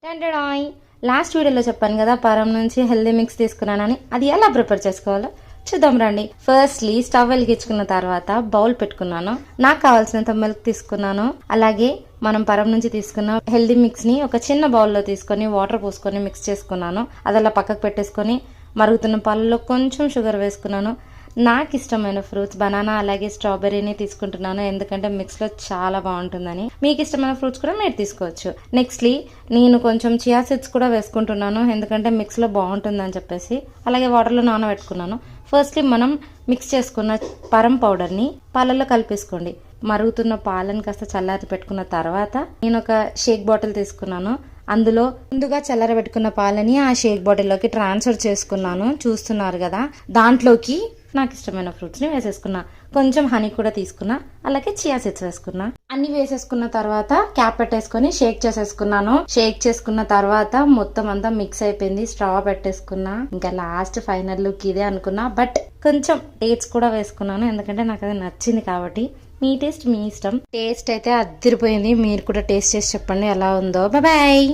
టెంటడాయ్ last వీడియోలో చెప్పాను కదా పరం నుంచి హెల్దీ మిక్స్ తీసుకున్నానని. అది ఎలా ప్రిపేర్ చేసుకోవాలో చూద్దాం రండి. ఫస్ట్లీ స్టవ్ వెలిగించుకున్న తర్వాత బౌల్ పెట్టుకున్నాను. నాకు కావాల్సినంత మిల్క్ తీసుకున్నాను. అలాగే మనం పరం నుంచి తీసుకున్న హెల్దీ మిక్స్ ని ఒక చిన్న బౌల్లో తీసుకొని వాటర్ పోసుకొని మిక్స్ చేసుకున్నాను. అది అలా పక్కకు పెట్టేసుకొని మరుగుతున్న పాలలో కొంచెం షుగర్ వేసుకున్నాను. నాకు ఇష్టమైన ఫ్రూట్స్ బనానా అలాగే స్ట్రాబెర్రీని తీసుకుంటున్నాను, ఎందుకంటే మిక్స్లో చాలా బాగుంటుందని. మీకు ఇష్టమైన ఫ్రూట్స్ కూడా మీరు తీసుకోవచ్చు. నెక్స్ట్లీ నేను కొంచెం చియా సీడ్స్ కూడా వేసుకుంటున్నాను, ఎందుకంటే మిక్స్లో బాగుంటుందని చెప్పేసి. అలాగే వాటర్లో నానబెట్టుకున్నాను. ఫస్ట్లీ మనం మిక్స్ చేసుకున్న పరం పౌడర్ని పాలల్లో కలిపేసుకోండి. మరుగుతున్న పాలను కాస్త చల్లారి పెట్టుకున్న తర్వాత నేను ఒక షేక్ బాటిల్ తీసుకున్నాను. అందులో ముందుగా చల్లారబెట్టుకున్న పాలని ఆ షేక్ బాటిల్లోకి ట్రాన్స్ఫర్ చేసుకున్నాను. చూస్తున్నారు కదా, దాంట్లోకి నాకు ఇష్టమైన ఫ్రూట్స్ని వేసేసుకున్నా. కొంచెం హనీ కూడా తీసుకున్నా. అలాగే చియా సీడ్స్ వేసుకున్నా. అన్ని వేసేసుకున్న తర్వాత క్యాప్ పెట్టేసుకొని షేక్ చేసేసుకున్నాను. షేక్ చేసుకున్న తర్వాత మొత్తం అంతా మిక్స్ అయిపోయింది. స్ట్రా పెట్టేసుకున్నా. ఇంకా లాస్ట్ ఫైనల్ లుక్ ఇదే అనుకున్నా, బట్ కొంచెం డేట్స్ కూడా వేసుకున్నాను, ఎందుకంటే నాకు అది నచ్చింది కాబట్టి. మీ టేస్ట్ మీ ఇష్టం. టేస్ట్ అయితే అదిరిపోయింది. మీరు కూడా టేస్ట్ చేసి చెప్పండి ఎలా ఉందో. బాయ్.